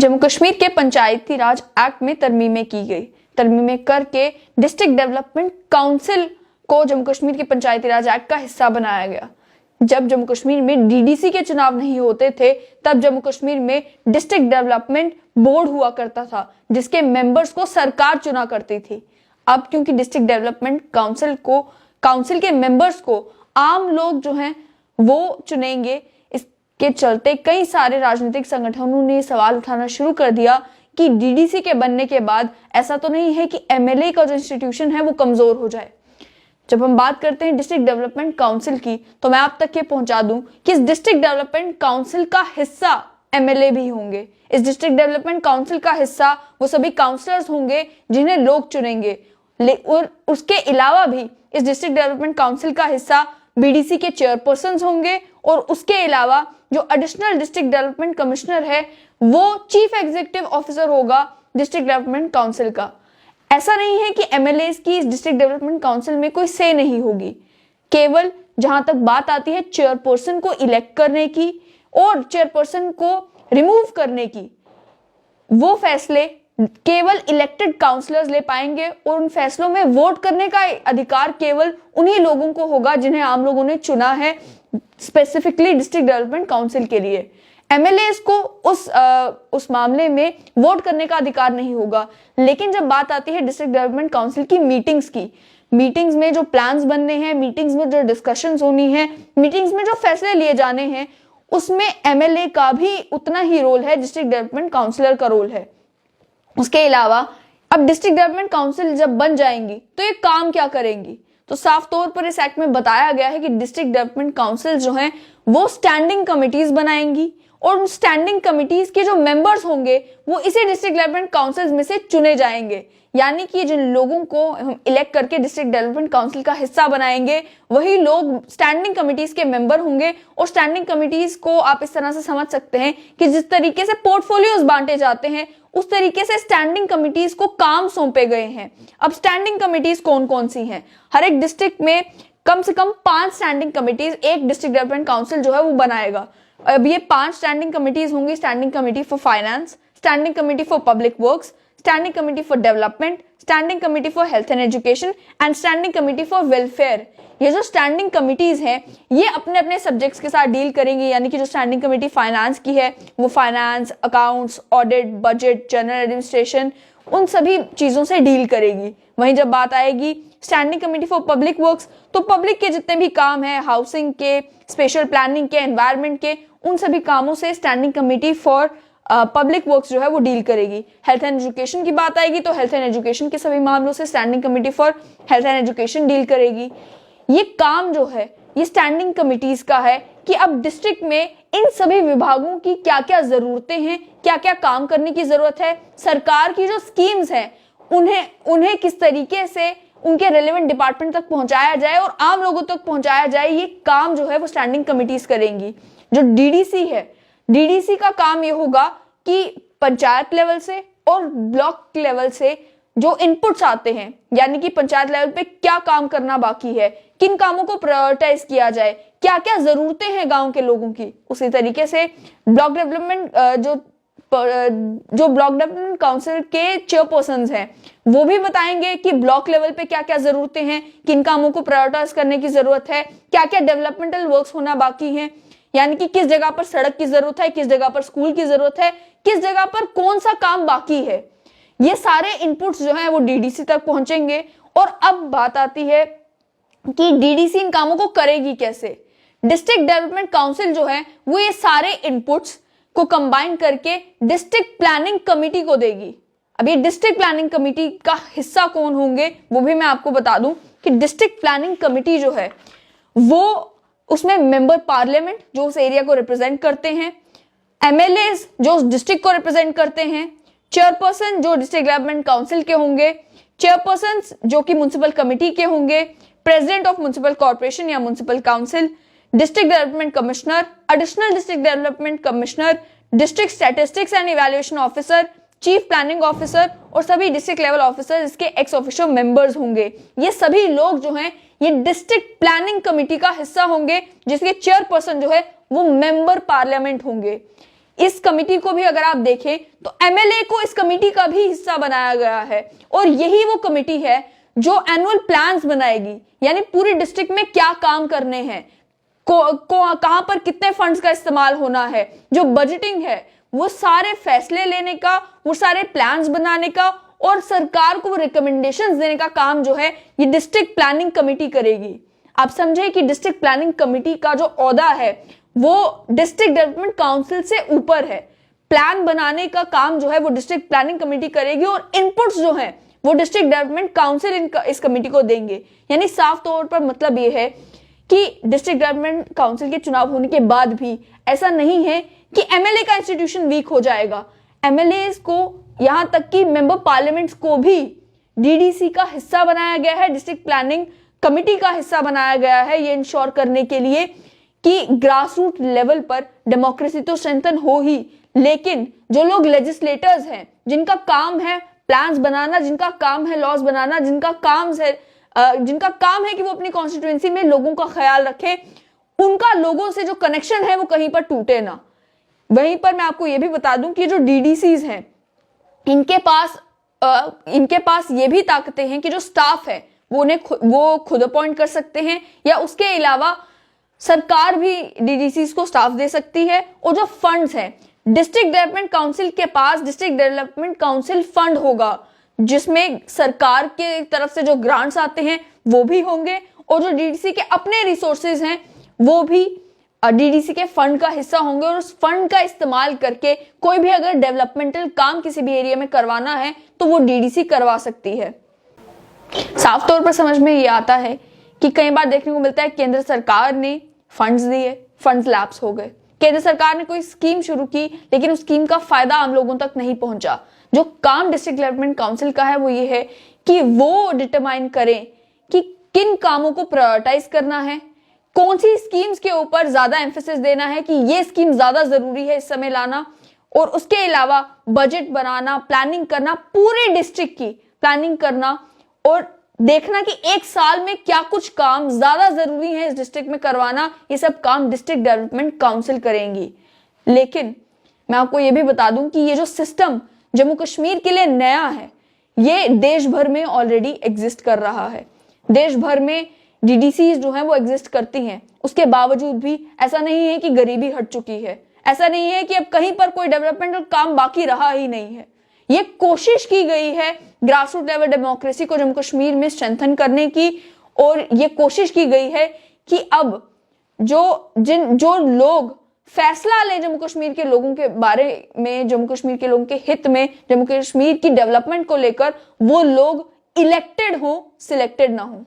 जम्मू कश्मीर के पंचायती राज एक्ट में तरमीमें की गई। तरमीमें करके डिस्ट्रिक्ट डेवलपमेंट काउंसिल को जम्मू कश्मीर के पंचायती राज एक्ट का हिस्सा बनाया गया। जब जम्मू कश्मीर में डीडीसी के चुनाव नहीं होते थे, तब जम्मू कश्मीर में डिस्ट्रिक्ट डेवलपमेंट बोर्ड हुआ करता था, जिसके मेंबर्स को सरकार चुना करती थी। अब क्योंकि डिस्ट्रिक्ट डेवलपमेंट काउंसिल के मेंबर्स को आम लोग जो हैं वो चुनेंगे, इसके चलते कई सारे राजनीतिक संगठनों ने सवाल उठाना शुरू कर दिया कि डीडीसी के बनने के बाद ऐसा तो नहीं है कि एमएलए का जो इंस्टीट्यूशन है वो कमजोर हो जाए। जब हम बात करते हैं डिस्ट्रिक्ट डेवलपमेंट काउंसिल की, तो मैं आप तक ये पहुंचा दूं कि इस डिस्ट्रिक्ट डेवलपमेंट काउंसिल का हिस्सा एमएलए भी होंगे। इस डिस्ट्रिक्ट डेवलपमेंट काउंसिल का हिस्सा वो सभी काउंसलर्स होंगे जिन्हें लोग चुनेंगे। और उसके अलावा भी इस डिस्ट्रिक्ट डेवलपमेंट काउंसिल का हिस्सा बीडीसी के चेयरपर्सन होंगे, और उसके अलावा जो एडिशनल डिस्ट्रिक्ट डेवलपमेंट कमिश्नर है वो चीफ एग्जीक्यूटिव ऑफिसर होगा डिस्ट्रिक्ट डेवलपमेंट काउंसिल का। ऐसा नहीं है कि एमएलए की इस डिस्ट्रिक्ट डेवलपमेंट काउंसिल में कोई से नहीं होगी। केवल जहां तक बात आती है चेयरपर्सन को इलेक्ट करने की और चेयरपर्सन को रिमूव करने की, वो फैसले केवल इलेक्टेड काउंसलर्स ले पाएंगे, और उन फैसलों में वोट करने का अधिकार केवल उन्हीं लोगों को होगा जिन्हें आम लोगों ने चुना है स्पेसिफिकली डिस्ट्रिक्ट डेवलपमेंट काउंसिल के लिए। एमएलए को उस मामले में वोट करने का अधिकार नहीं होगा। लेकिन जब बात आती है डिस्ट्रिक्ट डेवलपमेंट काउंसिल की मीटिंग्स में जो प्लान्स बनने हैं, मीटिंग्स में जो डिस्कशंस होनी है, मीटिंग्स में जो फैसले लिए जाने हैं, उसमें एमएलए का भी उतना ही रोल है, डिस्ट्रिक्ट डेवलपमेंट काउंसिलर का रोल है। उसके अलावा अब डिस्ट्रिक्ट डेवलपमेंट काउंसिल जब बन जाएंगी तो ये काम क्या करेंगी, तो साफ तौर पर इस एक्ट में बताया गया है कि डिस्ट्रिक्ट डेवलपमेंट काउंसिल जो हैं वो स्टैंडिंग कमिटीज बनाएंगी, और उन स्टैंडिंग कमिटीज के जो मेंबर्स होंगे वो इसी डिस्ट्रिक्ट डेवलपमेंट काउंसिल में से चुने जाएंगे। यानी कि जिन लोगों को हम इलेक्ट करके डिस्ट्रिक्ट डेवलपमेंट काउंसिल का हिस्सा बनाएंगे वही लोग स्टैंडिंग कमिटीज के मेंबर होंगे। और स्टैंडिंग कमिटीज को आप इस तरह से समझ सकते हैं कि जिस तरीके से पोर्टफोलियोज बांटे जाते हैं, उस तरीके से स्टैंडिंग कमिटीज को काम सौंपे गए हैं। अब स्टैंडिंग कमिटीज कौन कौन सी हैं? हर एक डिस्ट्रिक्ट में कम से कम 5 स्टैंडिंग कमिटीज एक डिस्ट्रिक्ट डेवलपमेंट काउंसिल जो है वो बनाएगा। अब ये 5 स्टैंडिंग कमिटीज होंगी: standing committee for finance, standing committee for public works, standing committee for development, standing committee for health and education and standing committee for welfare. ये जो स्टैंडिंग कमिटीज हैं ये अपने अपने सब्जेक्ट्स के साथ डील करेंगी। यानी कि जो स्टैंडिंग कमिटी फाइनेंस की है वो finance, accounts, audit, budget, general administration, उन सभी चीजों से डील करेगी। वहीं जब बात आएगी standing committee for public works, तो पब्लिक के जितने भी काम है, हाउसिंग के, स्पेशल प्लानिंग के, एनवायरमेंट के, उन सभी कामों से standing committee for public works जो है वो डील करेगी। हेल्थ एंड एजुकेशन की बात आएगी तो हेल्थ एंड एजुकेशन के सभी मामलों से standing committee for health and education deal करेगी। ये काम जो है ये स्टैंडिंग कमिटीज का है कि अब डिस्ट्रिक्ट में इन सभी विभागों की क्या क्या जरूरतें हैं, क्या क्या काम करने की जरूरत है, सरकार की जो स्कीम्स हैं उन्हें किस तरीके से उनके रेलेवेंट डिपार्टमेंट तक पहुंचाया जाए और आम लोगों तक पहुंचाया जाए, ये काम जो है वो स्टैंडिंग कमिटीज करेंगी। जो डीडीसी है, डीडीसी का काम ये होगा कि पंचायत लेवल से और ब्लॉक लेवल से जो इनपुट्स आते हैं, यानी कि पंचायत लेवल पे क्या काम करना बाकी है, किन कामों को प्रायोरिटाइज किया जाए, क्या क्या जरूरतें हैं गांव के लोगों की, उसी तरीके से ब्लॉक डेवलपमेंट जो ब्लॉक डेवलपमेंट काउंसिल के चेयरपर्सन हैं वो भी बताएंगे कि ब्लॉक लेवल पे क्या क्या जरूरतें हैं, किन कामों को प्रायोरिटाइज करने की जरूरत है, क्या क्या डेवलपमेंटल वर्क्स होना बाकी है, यानी कि किस जगह पर सड़क की जरूरत है, किस जगह पर स्कूल की जरूरत है, किस जगह पर कौन सा काम बाकी है। ये सारे इनपुट्स जो हैं वो डीडीसी तक पहुंचेंगे। और अब बात आती है कि डीडीसी इन कामों को करेगी कैसे। डिस्ट्रिक्ट डेवलपमेंट काउंसिल जो है वो ये सारे इनपुट्स को कंबाइन करके डिस्ट्रिक्ट प्लानिंग कमिटी को देगी। अब ये डिस्ट्रिक्ट प्लानिंग कमिटी का हिस्सा कौन होंगे वो भी मैं आपको बता दूं कि डिस्ट्रिक्ट प्लानिंग कमिटी जो है वो उसमें मेंबर पार्लियामेंट जो उस एरिया को रिप्रेजेंट करते हैं, एमएलए जो उस डिस्ट्रिक्ट को रिप्रेजेंट करते हैं, चेयरपर्सन जो डिस्ट्रिक्ट डेवलपमेंट काउंसिल के होंगे, चेयरपर्सन जो कि म्युनिसिपल कमिटी के होंगे, प्रेसिडेंट ऑफ म्युनिसिपल कॉर्पोरेशन या municipal council, district development commissioner, additional district development commissioner, district statistics and evaluation officer, chief planning officer और सभी डिस्ट्रिक्ट लेवल ऑफिसर इसके एक्स ऑफिशियो मेंबर्स होंगे। ये सभी लोग जो हैं ये डिस्ट्रिक्ट प्लानिंग कमिटी का हिस्सा होंगे, जिसके चेयरपर्सन जो है वो मेंबर पार्लियामेंट होंगे। इस कमिटी को भी अगर आप देखें तो एमएलए को इस कमिटी का भी हिस्सा बनाया गया है, और यही वो कमिटी है जो एनुअल प्लान्स बनाएगी, यानी पूरी डिस्ट्रिक्ट में क्या काम करने हैं, कहां पर कितने फंड्स का इस्तेमाल होना है, जो बजटिंग है वो सारे फैसले लेने का, वो सारे प्लान्स बनाने का और सरकार को रिकमेंडेशंस देने का काम जो है ये डिस्ट्रिक्ट प्लानिंग कमेटी करेगी। आप समझे कि डिस्ट्रिक्ट प्लानिंग कमेटी का जो ओहदा है वो डिस्ट्रिक्ट डेवलपमेंट काउंसिल से ऊपर है। प्लान बनाने का काम जो है वो डिस्ट्रिक्ट प्लानिंग कमेटी करेगी और इनपुट्स जो है वो डिस्ट्रिक्ट डेवलपमेंट काउंसिल इस कमेटी को देंगे। यानी साफ तौर पर मतलब ये है कि डिस्ट्रिक्ट डेवलपमेंट काउंसिल के चुनाव होने के बाद भी ऐसा नहीं है कि एमएलए का इंस्टीट्यूशन वीक हो जाएगा। एमएलए को, यहां तक कि मेंबर पार्लियामेंट्स को भी डीडीसी का हिस्सा बनाया गया है, डिस्ट्रिक्ट प्लानिंग कमेटी का हिस्सा बनाया गया है, ये इंश्योर करने के लिए कि ग्रास रूट लेवल पर डेमोक्रेसी तो स्ट्रेंथन हो ही, लेकिन जो लोग लेजिस्लेटर्स हैं, जिनका काम है प्लान्स बनाना, जिनका काम है लॉज बनाना, जिनका काम है कि वो अपनी कॉन्स्टिट्यूएंसी में लोगों का ख्याल रखे, उनका लोगों से जो कनेक्शन है वो कहीं पर टूटे ना। वहीं पर मैं आपको ये भी बता दूं कि जो डीडीसीज हैं इनके पास ये भी ताकतें हैं कि जो स्टाफ है वो खुद अपॉइंट कर सकते हैं, या उसके अलावा सरकार भी डीडीसीज को स्टाफ दे सकती है। और जो फंड्स हैं, डिस्ट्रिक्ट डेवलपमेंट काउंसिल के पास डिस्ट्रिक्ट डेवलपमेंट काउंसिल फंड होगा, जिसमें सरकार के तरफ से जो ग्रांट्स आते हैं वो भी होंगे, और जो डीडीसी के अपने रिसोर्सेज हैं वो भी डीडीसी के फंड का हिस्सा होंगे, और उस फंड का इस्तेमाल करके कोई भी अगर डेवलपमेंटल काम किसी भी एरिया में करवाना है तो वो डीडीसी करवा सकती है। साफ तौर पर समझ में ये आता है कि कई बार देखने को मिलता है केंद्र सरकार ने फंड्स दिए, फंड्स लैप्स हो गए। केंद्र सरकार ने कोई स्कीम शुरू की लेकिन उस स्कीम का फायदा आम लोगों तक नहीं पहुंचा। जो काम डिस्ट्रिक्ट डेवलपमेंट काउंसिल का है वो ये है कि वो डिटरमाइन करें कि किन कामों को प्रायोरिटाइज करना है, कौन सी स्कीम्स के ऊपर ज्यादा एम्फेसिस देना है कि ये स्कीम ज्यादा जरूरी है इस समय लाना, और उसके अलावा बजट बनाना, प्लानिंग करना, पूरे डिस्ट्रिक्ट की प्लानिंग करना और देखना कि एक साल में क्या कुछ काम ज्यादा जरूरी है इस डिस्ट्रिक्ट में करवाना, ये सब काम डिस्ट्रिक्ट डेवलपमेंट काउंसिल करेंगी। लेकिन मैं आपको ये भी बता दूं कि ये जो सिस्टम जम्मू कश्मीर के लिए नया है, ये देश भर में ऑलरेडी एग्जिस्ट कर रहा है। देश भर में डीडीसी जो है वो एग्जिस्ट करती हैं, उसके बावजूद भी ऐसा नहीं है कि गरीबी हट चुकी है, ऐसा नहीं है कि अब कहीं पर कोई डेवलपमेंटल काम बाकी रहा ही नहीं है। ये कोशिश की गई है ग्रास रूट लेवल डेमोक्रेसी को जम्मू कश्मीर में स्ट्रेंथन करने की, और ये कोशिश की गई है कि अब जो लोग फैसला ले जम्मू कश्मीर के लोगों के बारे में, जम्मू कश्मीर के लोगों के हित में, जम्मू कश्मीर की डेवलपमेंट को लेकर, वो लोग इलेक्टेड हो, सिलेक्टेड ना हो।